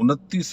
29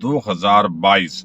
2022।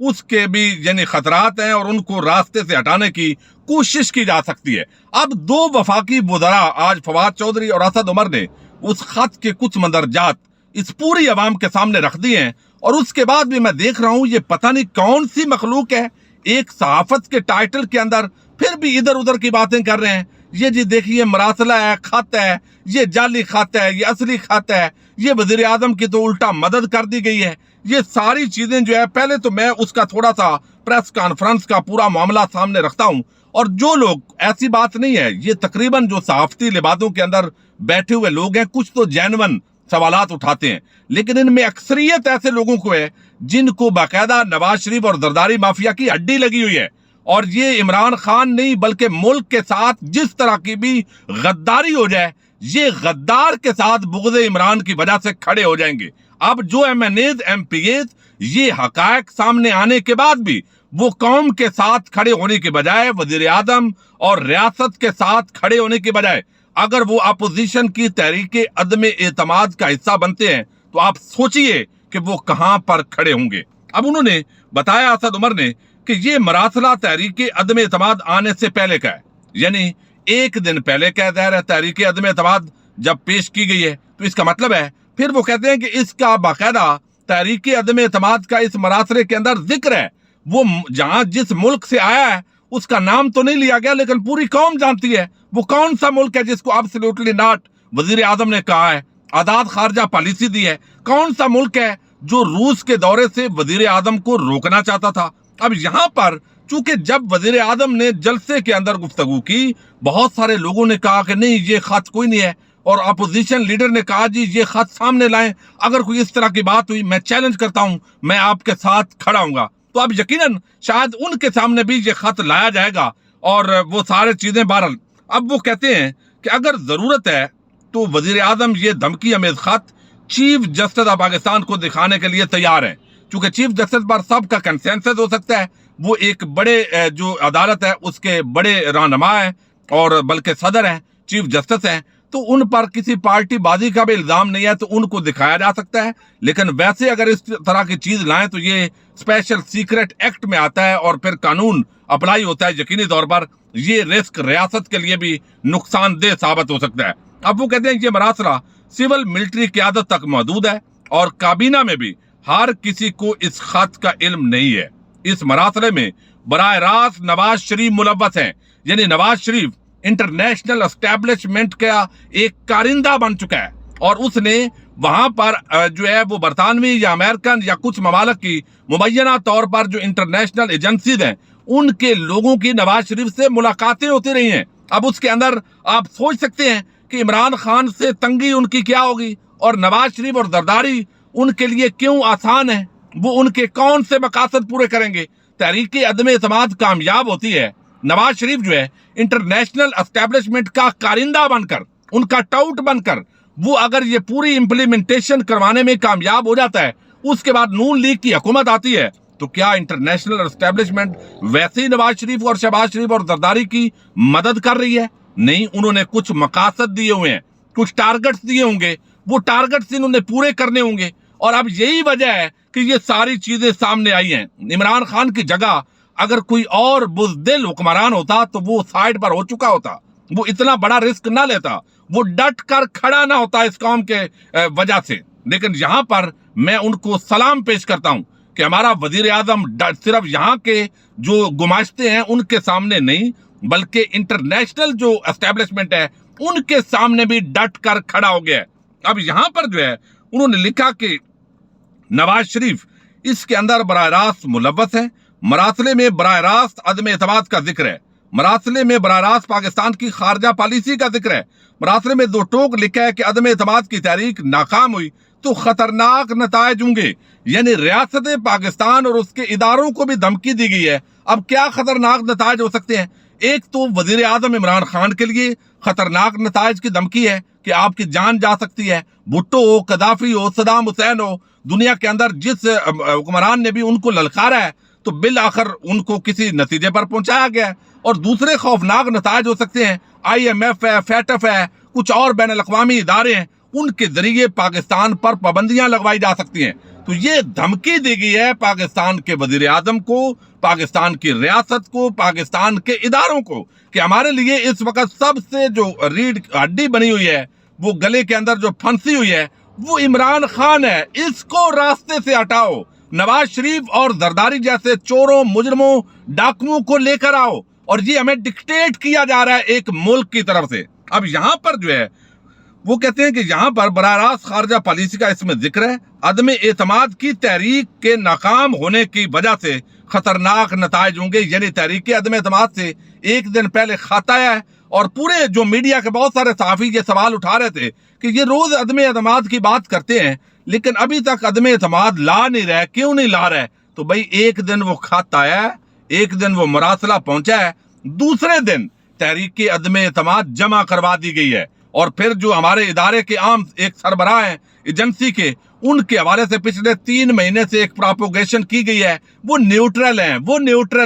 اس کے بھی یعنی خطرات ہیں اور ان کو راستے سے ہٹانے کی کوشش کی جا سکتی ہے۔ اب دو وفاقی وزراء آج فواد چودھری اور اسد عمر نے اس خط کے کچھ مندرجات اس پوری عوام کے سامنے رکھ دیے ہیں، اور اس کے بعد بھی میں دیکھ رہا ہوں یہ پتہ نہیں کون سی مخلوق ہے، ایک صحافت کے ٹائٹل کے اندر پھر بھی ادھر ادھر کی باتیں کر رہے ہیں۔ یہ جی دیکھیے مراسلہ ہے، خط ہے، یہ جعلی خط ہے، یہ اصلی خط ہے، یہ وزیر اعظم کی تو الٹا مدد کر دی گئی ہے۔ یہ ساری چیزیں جو ہے، پہلے تو میں اس کا تھوڑا سا پریس کانفرنس کا پورا معاملہ سامنے رکھتا ہوں، اور جو لوگ ایسی بات نہیں ہے، یہ تقریباً جو صحافتی لبادوں کے اندر بیٹھے ہوئے لوگ ہیں، کچھ تو جینون سوالات اٹھاتے ہیں، لیکن ان میں اکثریت ایسے لوگوں کو ہے جن کو باقاعدہ نواز شریف اور زرداری مافیا کی ہڈی لگی ہوئی ہے، اور یہ عمران خان نہیں بلکہ ملک کے ساتھ جس طرح کی بھی غداری ہو جائے، یہ غدار کے ساتھ بغض عمران کی وجہ سے کھڑے ہو جائیں گے۔ اب جو MNAs, MPAs, یہ حقائق سامنے آنے کے بعد بھی وہ قوم کے ساتھ کھڑے ہونے کے بجائے، وزیر اعظم اور ریاست کے ساتھ کھڑے ہونے کے بجائے اگر وہ اپوزیشن کی تحریک عدم اعتماد کا حصہ بنتے ہیں تو آپ سوچئے کہ وہ کہاں پر کھڑے ہوں گے۔ اب انہوں نے بتایا، اسد عمر نے، کہ یہ مراسلہ تحریک عدم اعتماد آنے سے پہلے کا ہے، یعنی ایک دن پہلے کا ظاہر ہے تحریک عدم اعتماد جب پیش کی گئی ہے، تو اس کا مطلب ہے پھر وہ کہتے ہیں کہ اس کا باقاعدہ تحریک عدم اعتماد کا اس مراسلے کے اندر ذکر ہے، وہ جہاں جس ملک سے آیا ہے اس کا نام تو نہیں لیا گیا، لیکن پوری قوم جانتی ہے وہ کون سا ملک ہے جس کو ایبسلیوٹلی ناٹ وزیر اعظم نے کہا ہے، آزاد خارجہ پالیسی دی ہے، کون سا ملک ہے جو روس کے دورے سے وزیر اعظم کو روکنا چاہتا تھا۔ اب یہاں پر چونکہ جب وزیر اعظم نے جلسے کے اندر گفتگو کی، بہت سارے لوگوں نے کہا کہ نہیں یہ خط کوئی نہیں ہے، اور اپوزیشن لیڈر نے کہا جی یہ خط سامنے لائیں، اگر کوئی اس طرح کی بات ہوئی میں چیلنج کرتا ہوں، میں آپ کے ساتھ کھڑا ہوں گا۔ تو اب یقیناً شاید ان کے سامنے بھی یہ خط لایا جائے گا، اور وہ سارے چیزیں بہرحال اب وہ کہتے ہیں کہ اگر ضرورت ہے تو وزیر اعظم یہ دھمکی امیز خط چیف جسٹس آف پاکستان کو دکھانے کے لیے تیار ہیں، چونکہ چیف جسٹس پر سب کا کنسنسس ہو سکتا ہے، وہ ایک بڑے جو عدالت ہے اس کے بڑے رہنما ہیں، اور بلکہ صدر ہیں، چیف جسٹس ہیں، تو ان پر کسی پارٹی بازی کا بھی الزام نہیں ہے، تو ان کو دکھایا جا سکتا ہے۔ لیکن ویسے اگر اس طرح کی چیز لائیں تو یہ اسپیشل سیکرٹ ایکٹ میں آتا ہے، اور پھر قانون اپلائی ہوتا ہے، یقینی طور پر یہ رسک ریاست کے لیے بھی نقصان دہ ثابت ہو سکتا ہے۔ اب وہ کہتے ہیں کہ یہ مراسلہ سول ملٹری قیادت تک محدود ہے، اور کابینہ میں بھی ہر کسی کو اس خط کا علم نہیں ہے۔ اس مراسلے میں براہ راست نواز شریف ملوث ہیں، یعنی نواز شریف انٹرنیشنل اسٹیبلشمنٹ کا ایک کارندہ بن چکا ہے، اور اس نے وہاں پر جو ہے وہ برطانوی یا امریکن یا کچھ ممالک کی مبینہ طور پر جو انٹرنیشنل ایجنسیز ہیں ان کے لوگوں کی نواز شریف سے ملاقاتیں ہوتی رہی ہیں۔ اب اس کے اندر آپ سوچ سکتے ہیں کہ عمران خان سے تنگی ان کی کیا ہوگی، اور نواز شریف اور زرداری ان کے لیے کیوں آسان ہے، وہ ان کے کون سے مقاصد پورے کریں گے۔ تحریک عدم اعتماد کامیاب ہوتی ہے، نواز شریف جو ہے انٹرنیشنل اسٹیبلشمنٹ کا کارندہ بن کر، ان کا ٹاؤٹ بن کر، وہ اگر یہ پوری امپلیمنٹیشن کروانے میں کامیاب ہو جاتا ہے، اس کے بعد نون لیگ کی حکومت آتی ہے، تو کیا انٹرنیشنل اسٹیبلشمنٹ ویسے ہی نواز شریف اور شہباز شریف اور زرداری کی مدد کر رہی ہے؟ نہیں، انہوں نے کچھ مقاصد دیے ہوئے ہیں، کچھ ٹارگٹس دیے ہوں گے، وہ ٹارگٹس انہوں نے پورے کرنے ہوں گے، اور اب یہی وجہ ہے کہ یہ ساری چیزیں سامنے آئی ہیں۔ عمران خان کی جگہ اگر کوئی اور بزدل حکمران ہوتا تو وہ سائیڈ پر ہو چکا ہوتا، وہ اتنا بڑا رسک نہ لیتا، وہ ڈٹ کر کھڑا نہ ہوتا اس قوم کے وجہ سے۔ لیکن یہاں پر میں ان کو سلام پیش کرتا ہوں کہ ہمارا وزیر اعظم صرف یہاں کے جو گماشتے ہیں ان کے سامنے نہیں، بلکہ انٹرنیشنل جو اسٹیبلشمنٹ ہے ان کے سامنے بھی ڈٹ کر کھڑا ہو گیا ہے۔ اب یہاں پر جو ہے انہوں نے لکھا کہ نواز شریف اس کے اندر براہ راست ملوث ہے، مراسلے میں براہ راست عدم اعتماد کا ذکر ہے، مراسلے میں براہ راست پاکستان کی خارجہ پالیسی کا ذکر ہے، مراسلے میں دو ٹوک لکھا ہے کہ عدم اعتماد کی تحریک ناکام ہوئی تو خطرناک نتائج ہوں گے، یعنی ریاست پاکستان اور اس کے اداروں کو بھی دھمکی دی گئی ہے۔ اب کیا خطرناک نتائج ہو سکتے ہیں؟ ایک تو وزیر اعظم عمران خان کے لیے خطرناک نتائج کی دھمکی ہے کہ آپ کی جان جا سکتی ہے، بھٹو ہو، قذافی ہو، صدام حسین ہو، دنیا کے اندر جس حکمران نے بھی ان کو للکارا ہے تو بالآخر ان کو کسی نتیجے پر پہنچایا گیا ہے۔ اور دوسرے خوفناک نتائج ہو سکتے ہیں، آئی ایم ایف ہے، فیٹف ہے، کچھ اور بین الاقوامی ادارے ہیں، ان کے ذریعے پاکستان پر پابندیاں لگوائی جا سکتی ہیں۔ تو یہ دھمکی دی گئی ہے پاکستان کے وزیر اعظم کو، پاکستان کی ریاست کو، پاکستان کے اداروں کو، کہ ہمارے لیے اس وقت سب سے جو ریڑھ ہڈی بنی ہوئی ہے، وہ گلے کے اندر جو پھنسی ہوئی ہے، وہ عمران خان ہے، اس کو راستے سے ہٹاؤ، نواز شریف اور زرداری جیسے چوروں، مجرموں، ڈاکوؤں کو لے کر آؤ، اور یہ ہمیں ڈکٹیٹ کیا جا رہا ہے ایک ملک کی طرف سے۔ اب یہاں پر جو ہے وہ کہتے ہیں کہ یہاں پر براہ راست خارجہ پالیسی کا اس میں ذکر ہے، عدم اعتماد کی تحریک کے ناکام ہونے کی وجہ سے خطرناک نتائج ہوں گے، یعنی تحریک عدم اعتماد سے ایک دن پہلے خط آیا ہے، اور پورے جو میڈیا کے بہت سارے صحافی یہ سوال اٹھا رہے تھے کہ یہ روز عدم اعتماد کی بات کرتے ہیں لیکن ابھی تک عدم اعتماد لا نہیں رہے، کیوں نہیں لا رہے؟ تو بھائی ایک دن وہ خط آیا ہے، ایک دن وہ مراسلہ پہنچا ہے، دوسرے دن تحریک عدم اعتماد جمع کروا دی گئی ہے، اور پھر جو ہمارے ادارے کے عام ایک سربراہ ہیں ایجنسی کے، ان کے حوالے سے پچھلے 3 مہینے سے ایک پراپوگیشن کی گئی ہے، وہ نیوٹرل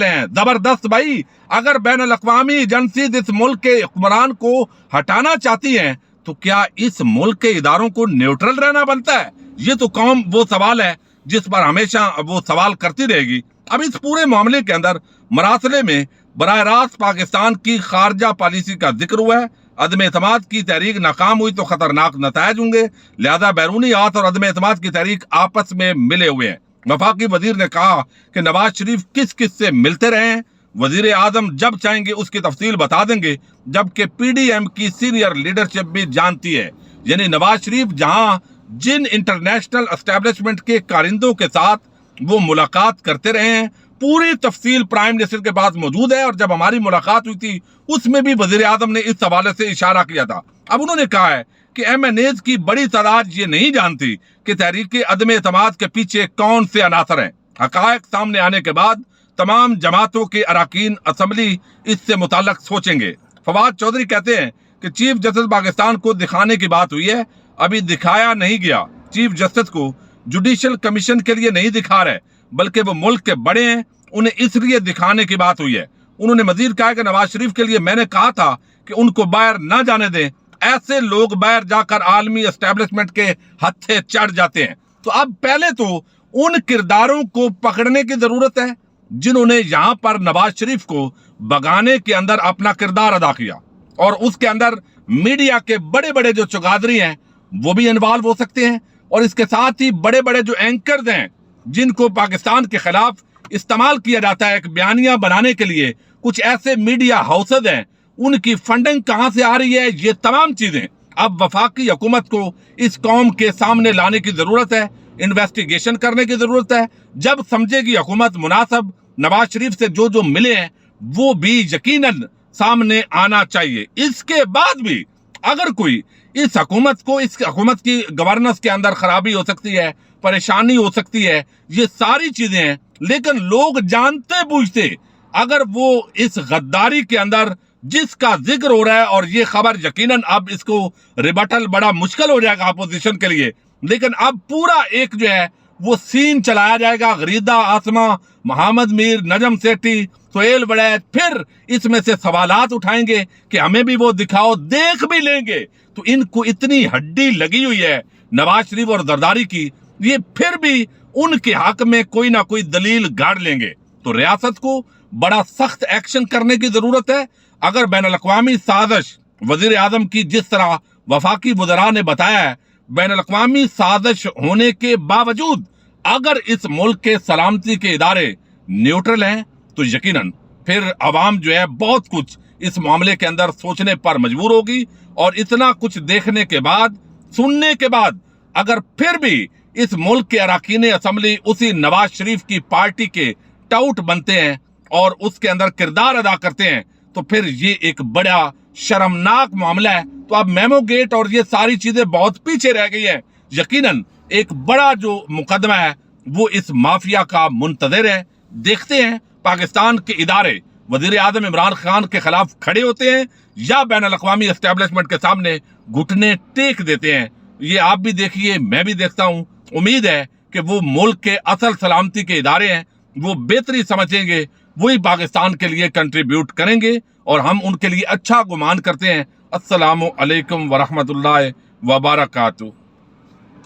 ہیں، زبردست بھائی۔ اگر بین الاقوامی ایجنسیز اس ملک کے حکمران کو ہٹانا چاہتی ہیں تو کیا اس ملک کے اداروں کو نیوٹرل رہنا بنتا ہے؟ یہ تو قوم وہ سوال ہے جس پر ہمیشہ وہ سوال کرتی رہے گی۔ اب اس پورے معاملے کے اندر مراسلے میں براہ راست پاکستان کی خارجہ پالیسی کا ذکر ہوا ہے، عدم اعتماد کی تحریک ناکام ہوئی تو خطرناک نتائج ہوں گے، لہذا بیرونی ہاتھ اور عدم اعتماد کی تحریک آپس میں ملے ہوئے ہیں۔ وفاقی وزیر نے کہا کہ نواز شریف کس کس سے ملتے رہے ہیں، وزیر اعظم جب چاہیں گے اس کی تفصیل بتا دیں گے، جبکہ پی ڈی ایم کی سینئر لیڈرشپ بھی جانتی ہے، یعنی نواز شریف جہاں جن انٹرنیشنل اسٹیبلشمنٹ کے کارندوں کے ساتھ وہ ملاقات کرتے رہے ہیں، پوری تفصیل پرائم منسٹر کے پاس موجود ہے، اور جب ہماری ملاقات ہوئی تھی اس میں بھی وزیر اعظم نے اس حوالے سے اشارہ کیا تھا۔ اب انہوں نے کہا ہے کہ ایم این ایز کی بڑی تعداد یہ نہیں جانتی کہ تحریک عدم اعتماد کے پیچھے کون سے عناصر ہیں۔ حقائق سامنے آنے کے بعد تمام جماعتوں کے اراکین اسمبلی اس سے متعلق سوچیں گے۔ فواد چودھری کہتے ہیں کہ چیف جسٹس پاکستان کو دکھانے کی بات ہوئی ہے، ابھی دکھایا نہیں گیا، چیف جسٹس کو جوڈیشل کمیشن کے لیے نہیں دکھا رہے بلکہ وہ ملک کے بڑے ہیں، انہیں اس لیے دکھانے کی بات ہوئی ہے۔ انہوں نے مزید کہا کہ نواز شریف کے لیے میں نے کہا تھا کہ ان کو باہر نہ جانے دیں، ایسے لوگ باہر جا کر عالمی اسٹیبلشمنٹ کے ہتھے چڑھ جاتے ہیں۔ تو اب پہلے تو ان کرداروں کو پکڑنے کی ضرورت ہے جنہوں نے یہاں پر نواز شریف کو بگانے کے اندر اپنا کردار ادا کیا، اور اس کے اندر میڈیا کے بڑے بڑے جو چگادری ہیں وہ بھی انوالو ہو سکتے ہیں، اور اس کے ساتھ ہی بڑے بڑے جو اینکرز ہیں جن کو پاکستان کے خلاف استعمال کیا جاتا ہے ایک بیانیہ بنانے کے لیے، کچھ ایسے میڈیا ہاؤسز ہیں، ان کی فنڈنگ کہاں سے آ رہی ہے، یہ تمام چیزیں اب وفاقی حکومت کو اس قوم کے سامنے لانے کی ضرورت ہے، انویسٹیگیشن کرنے کی ضرورت ہے۔ جب سمجھے گی حکومت مناسب، نواز شریف سے جو ملے ہیں وہ بھی یقیناً سامنے آنا چاہیے۔ اس کے بعد بھی اگر کوئی اس حکومت کی گورننس کے اندر خرابی ہو سکتی ہے، پریشانی ہو سکتی ہے، یہ ساری چیزیں ہیں، لیکن لوگ جانتے بوجھتے اگر وہ اس غداری کے اندر جس کا ذکر ہو رہا ہے، اور یہ خبر یقیناً اب اس کو ریبٹل بڑا مشکل ہو جائے گا اپوزیشن کے لیے، لیکن اب پورا ایک جو ہے وہ سین چلایا جائے گا، غریدہ آسمہ، محمد میر، نجم سیٹھی، سہیل وڑیچ، پھر اس میں سے سوالات اٹھائیں گے کہ ہمیں بھی وہ دکھاؤ، دیکھ بھی لیں گے تو ان کو اتنی ہڈی لگی ہوئی ہے نواز شریف اور زرداری کی، یہ پھر بھی ان کے حق میں کوئی نہ کوئی دلیل گاڑ لیں گے۔ تو ریاست کو بڑا سخت ایکشن کرنے کی ضرورت ہے۔ اگر بین الاقوامی سازش وزیر اعظم کی جس طرح وفاقی وزراء نے بتایا ہے، بین الاقوامی سازش ہونے کے باوجود اگر اس ملک کے سلامتی کے ادارے نیوٹرل ہیں تو یقیناً پھر عوام جو ہے بہت کچھ اس معاملے کے اندر سوچنے پر مجبور ہوگی، اور اتنا کچھ دیکھنے کے بعد، سننے کے بعد، اگر پھر بھی اس ملک کے اراکین اسمبلی اسی نواز شریف کی پارٹی کے ٹاؤٹ بنتے ہیں اور اس کے اندر کردار ادا کرتے ہیں تو پھر یہ ایک بڑا شرمناک معاملہ ہے۔ تو اب میمو گیٹ اور یہ ساری چیزیں بہت پیچھے رہ گئی ہیں، یقیناً ایک بڑا جو مقدمہ ہے وہ اس مافیا کا منتظر ہے۔ دیکھتے ہیں پاکستان کے ادارے وزیر اعظم عمران خان کے خلاف کھڑے ہوتے ہیں یا بین الاقوامی اسٹیبلشمنٹ کے سامنے گھٹنے ٹیک دیتے ہیں۔ یہ آپ بھی دیکھیے، میں بھی دیکھتا ہوں۔ امید ہے کہ وہ ملک کے اصل سلامتی کے ادارے ہیں، وہ بہتری سمجھیں گے، وہی پاکستان کے لیے کنٹریبیوٹ کریں گے، اور ہم ان کے لیے اچھا گمان کرتے ہیں۔ السلام علیکم ورحمۃ اللہ وبرکاتہ۔